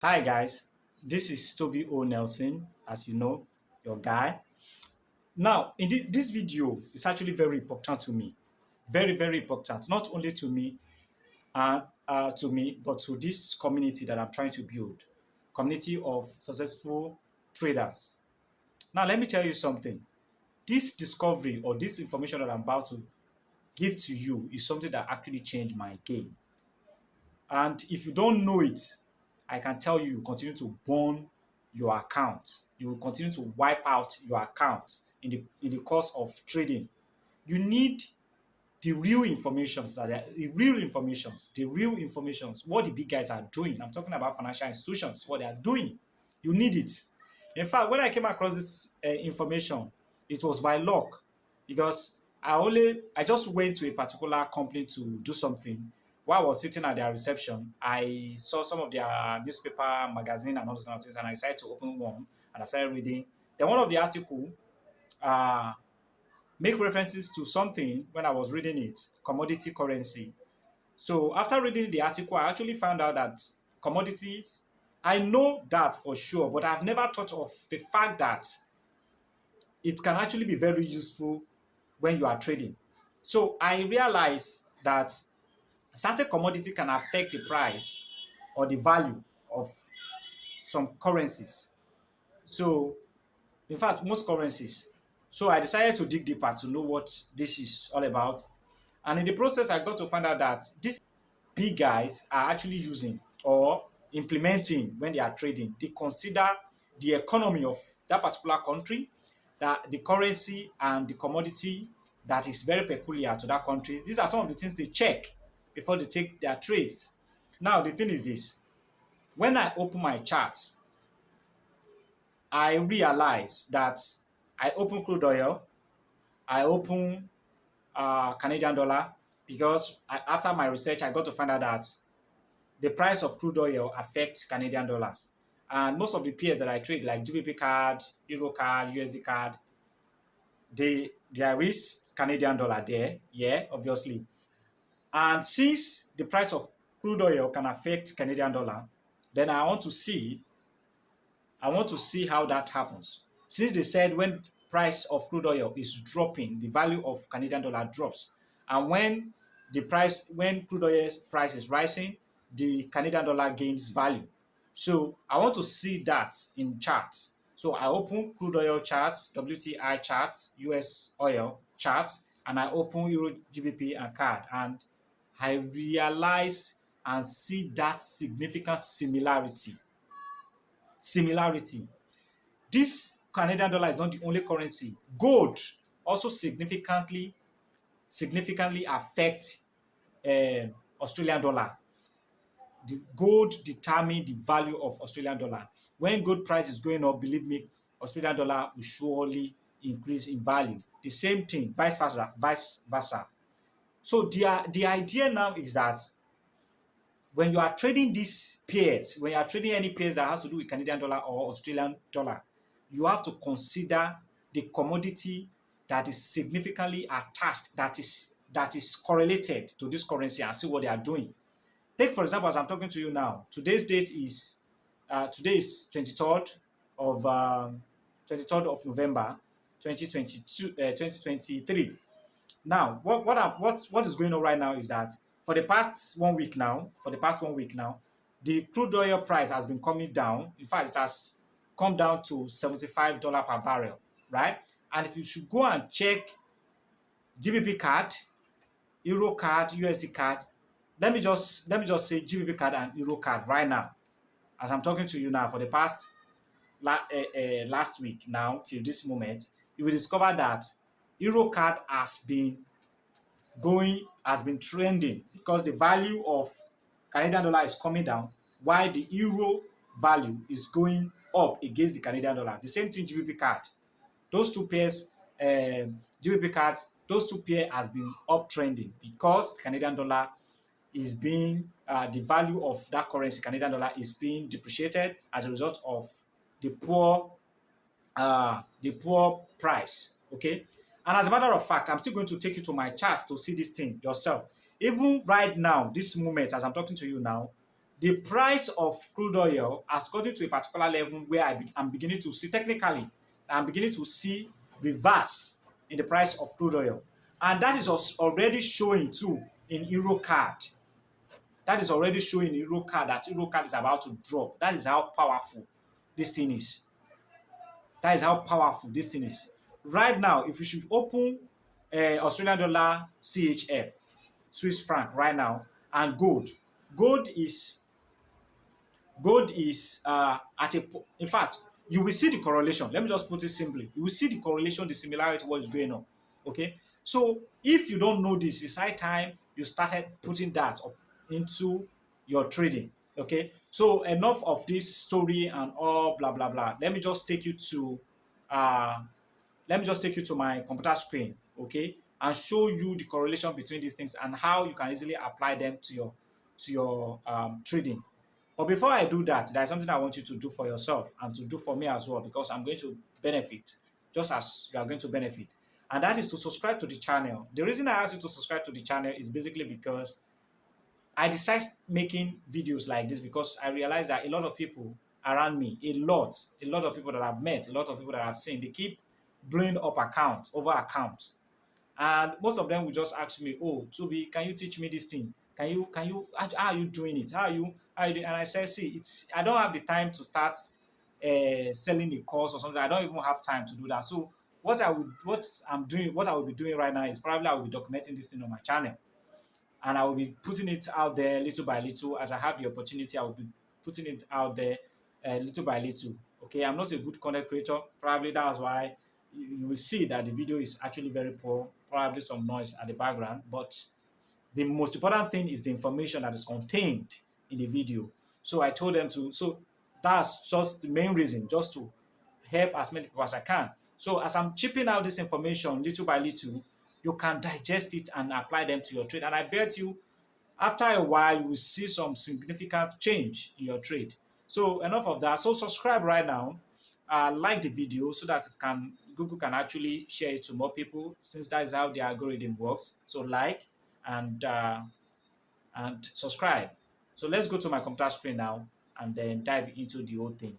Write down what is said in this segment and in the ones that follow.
Hi guys, this is Toby O. Nelson, as you know, your guy. Now, in this video is actually very important to me. Very, very important. Not only to me but to this community that I'm trying to build. Community of successful traders. Now, let me tell you something. This discovery or this information that I'm about to give to you is something that actually changed my game. And if you don't know it, I can tell you, you continue to burn your account. You will continue to wipe out your account in the course of trading. You need the real informations the real informations, what the big guys are doing. I'm talking about financial institutions, what they are doing. You need it. In fact, when I came across this information, it was by luck because I just went to a particular company to do something. While I was sitting at their reception, I saw some of their newspaper, magazine, and all those kind of things, and I decided to open one and I started reading. Then one of the article uh, make references to something when I was reading it, commodity currency. So after reading the article, I actually found out that commodities, I know that for sure, but I've never thought of the fact that it can actually be very useful when you are trading. So I realized that certain commodity can affect the price or the value of some currencies. So in fact, most currencies. So I decided to dig deeper to know what this is all about. And in the process, I got to find out that these big guys are actually using or implementing when they are trading. They consider the economy of that particular country, that the currency and the commodity that is very peculiar to that country. These are some of the things they check before they take their trades. Now, the thing is this: when I open my charts, I realize that I open crude oil, I open Canadian dollar because after my research, I got to find out that the price of crude oil affects Canadian dollars. And most of the peers that I trade, like GBP card, Euro card, USD card, there is Canadian dollar there, yeah, obviously. And since the price of crude oil can affect Canadian dollar, then I want to see how that happens. Since they said when price of crude oil is dropping, the value of Canadian dollar drops. And when crude oil price is rising, the Canadian dollar gains value. So I want to see that in charts. So I open crude oil charts, WTI charts, US oil charts, and I open Euro GBP and CAD, and I realize and see that significant similarity. This Canadian dollar is not the only currency. Gold also significantly affects Australian dollar. The gold determines the value of Australian dollar. When gold price is going up, believe me, Australian dollar will surely increase in value. The same thing, vice versa. So the idea now is that when you are trading these pairs, when you are trading any pairs that has to do with Canadian dollar or Australian dollar, you have to consider the commodity that is significantly attached, that is correlated to this currency, and see what they are doing. Take for example, as I'm talking to you now, today is 23rd of November 2023. Now, what is going on right now is that for the past 1 week now, the crude oil price has been coming down. In fact, it has come down to $75 per barrel, right? And if you should go and check GBP card, Euro card, USD card, let me just say GBP card and Euro card right now, as I'm talking to you now, for the past last week now till this moment, you will discover that Euro card has been trending because the value of Canadian dollar is coming down while the euro value is going up against the Canadian dollar. The same thing GBP card. Those two pairs, GBP card, those two pairs has been uptrending because Canadian dollar is being the value of that currency, Canadian dollar, is being depreciated as a result of the poor price. Okay. And as a matter of fact, I'm still going to take you to my chart to see this thing yourself. Even right now, this moment, as I'm talking to you now, the price of crude oil has gotten to a particular level where I'm beginning to see technically, I'm beginning to see reverse in the price of crude oil. And that is already showing too in Euro card. That is already showing in Euro card that Euro card is about to drop. That is how powerful this thing is. That is how powerful this thing is. Right now, if you should open Australian dollar CHF, Swiss franc right now, and gold is at a in fact, you will see the correlation. Let me just put it simply. You will see the correlation, the similarity, what is going on. Okay. So if you don't know this, it's high time you started putting that up into your trading. Okay. So enough of this story and all blah blah blah. Uh let me just take you to my computer screen, okay, and show you the correlation between these things and how you can easily apply them to your trading. But before I do that, there's something I want you to do for yourself and to do for me as well, because I'm going to benefit just as you are going to benefit. And that is to subscribe to the channel. The reason I asked you to subscribe to the channel is basically because I decided making videos like this because I realized that a lot of people around me, a lot of people that I've met, a lot of people that I've seen, they keep blowing up accounts over accounts. And most of them will just ask me, "Oh, Toby, can you teach me this thing? How are you doing it? How are you doing?" And I said, "See, I don't have the time to start selling the course or something. I don't even have time to do that. So what I will be doing right now is probably I will be documenting this thing on my channel, and I will be putting it out there little by little as I have the opportunity. I will be putting it out there little by little. Okay, I'm not a good content creator. Probably that's why you will see that the video is actually very poor. Probably some noise at the background, but the most important thing is the information that is contained in the video. So I told them to. So that's just the main reason, just to help as many people as I can. So as I'm chipping out this information little by little, you can digest it and apply them to your trade. And I bet you, after a while, you will see some significant change in your trade. So enough of that. So subscribe right now, like the video so that Google can actually share it to more people, since that is how the algorithm works. So like and subscribe. So let's go to my computer screen now and then dive into the whole thing.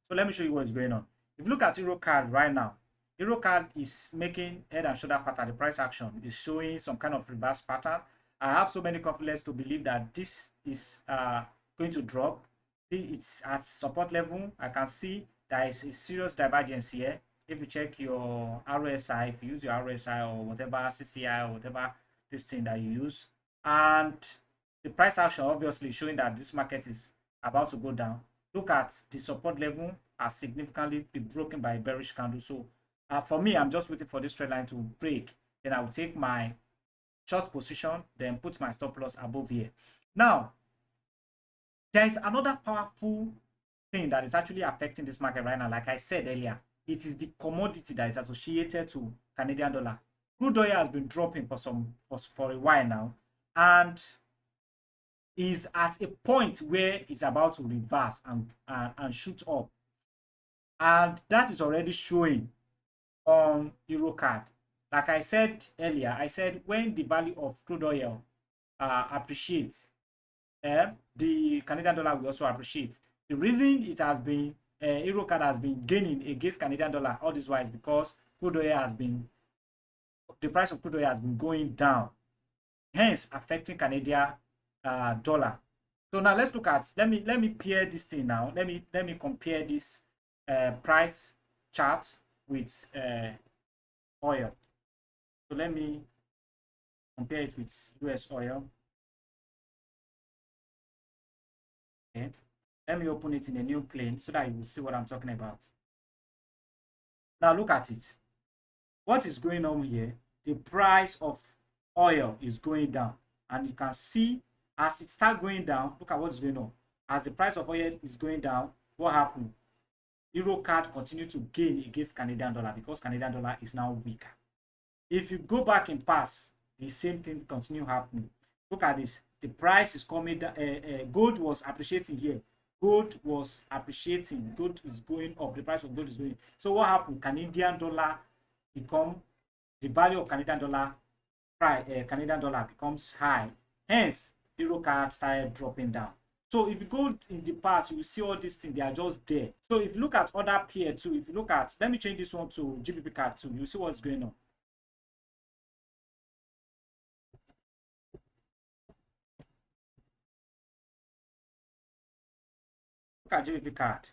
So let me show you what's going on. If you look at Eurocard right now, Eurocard is making head and shoulder pattern. The price action is showing some kind of reverse pattern. I have so many confidence to believe that this is going to drop. It's at support level. I can see there is a serious divergence here. If you check your RSI, if you use your RSI or whatever CCI or whatever this thing that you use, and the price action obviously showing that this market is about to go down. Look at the support level has significantly been broken by a bearish candle. So for me, I'm just waiting for this trend line to break. Then I will take my short position, then put my stop loss above here. Now, there is another powerful thing that is actually affecting this market right now. Like I said earlier, it is the commodity that is associated to Canadian dollar. Crude oil has been dropping for a while now, and is at a point where it's about to reverse and shoot up, and that is already showing on Eurocard. Like I said earlier, I said when the value of crude oil appreciates, the Canadian dollar will also appreciate. The reason it has been Eurocard has been gaining against Canadian dollar all this while is because the price of crude oil has been going down, hence affecting Canadian dollar. So now let's look at, let me pair this thing now. Let me compare this price chart with oil. So let me compare it with US oil. Okay, let me open it in a new plane so that you will see what I'm talking about. Now look at it. What is going on here? The price of oil is going down, and you can see as it starts going down, look at what is going on. As the price of oil is going down, what happened? Eurocard continue to gain against Canadian dollar because Canadian dollar is now weaker. If you go back in past, the same thing continue happening. Look at this. The price is coming down. Gold was appreciating here. Gold was appreciating. Gold is going up. The price of gold is going. So what happened? Canadian dollar the value of Canadian dollar becomes high. Hence, Eurocard started dropping down. So if you go in the past, you will see all these things, they are just there. So if you look at other peer too, if you look at, let me change this one to GBP card too, you see what's going on. Look at GBP card.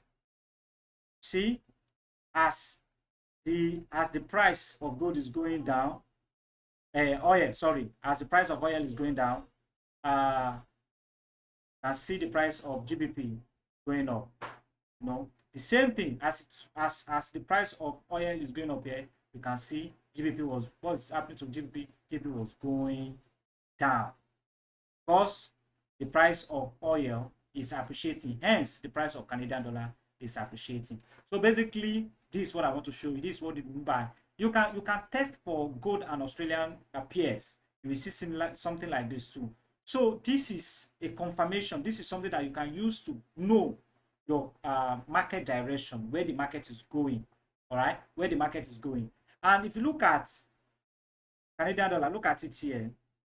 See, as the price of gold is going down, oil, sorry, as the price of oil is going down, and see the price of GBP going up. No, the same thing as the price of oil is going up here, you can see GBP was, what's happening to GBP? GBP was going down because the price of oil is appreciating. Hence, the price of Canadian dollar is appreciating. So basically, this is what I want to show you. This is what it means by you can test for gold and Australian pairs. You will see similar something like this too. So this is a confirmation. This is something that you can use to know your market direction, where the market is going. All right, where the market is going. And if you look at Canadian dollar, look at it here.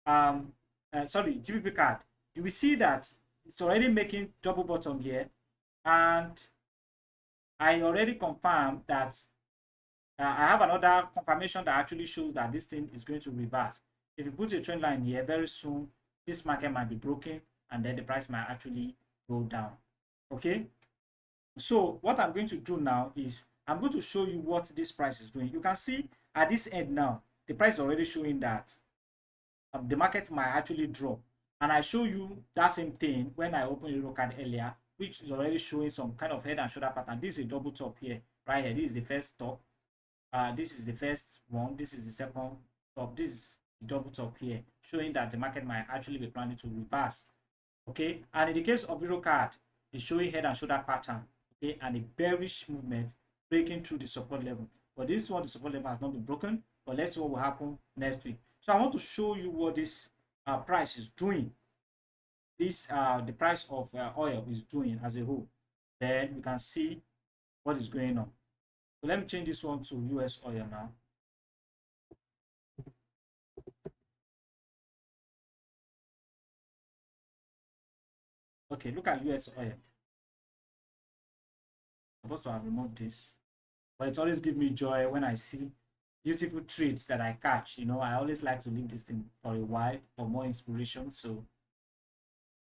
Sorry, GBP card. You will see that it's already making double bottom here, and I already confirmed that I have another confirmation that actually shows that this thing is going to reverse. If you put a trend line here, very soon this market might be broken, and then the price might actually go down. Okay, so what I'm going to do now is I'm going to show you what this price is doing. You can see at this end now, the price is already showing that the market might actually drop. And I show you that same thing when I opened Euro card earlier, which is already showing some kind of head and shoulder pattern. This is a double top here, right here. This is the first top. This is the first one. This is the second top. This is the double top here, showing that the market might actually be planning to reverse. Okay, and in the case of Euro card, it's showing head and shoulder pattern. Okay, and a bearish movement breaking through the support level. But this one, the support level has not been broken. But let's see what will happen next week. So I want to show you what this price is doing. This the price of oil is doing as a whole. Then we can see what is going on. So let me change this one to US oil now. Okay, look at US oil. I'm supposed to have removed this, but it always gives me joy when I see beautiful trades that I catch. You know, I always like to leave this thing for a while for more inspiration. So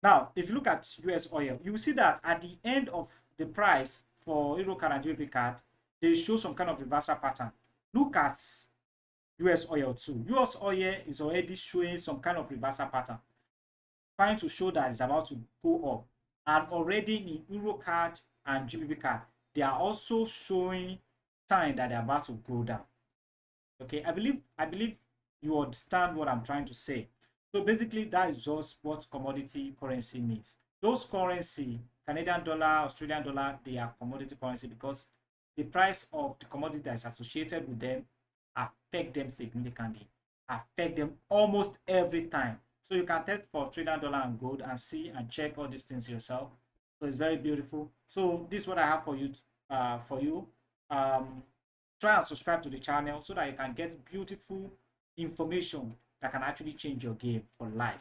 now, if you look at US oil, you will see that at the end of the price for Euro card and GBP card, they show some kind of reversal pattern. Look at US oil too. US oil is already showing some kind of reversal pattern, trying to show that it's about to go up. And already in Euro card and GBP card, they are also showing sign that they're about to go down. Okay, I believe you understand what I'm trying to say. So basically, that is just what commodity currency means. Those currency, Canadian dollar, Australian dollar, they are commodity currency because the price of the commodity that is associated with them affect them significantly, affect them almost every time. So you can test for Australian dollar and gold and see and check all these things yourself. So it's very beautiful. So this is what I have for you. Try and subscribe to the channel so that you can get beautiful information that can actually change your game for life.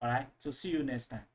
All right. So see you next time.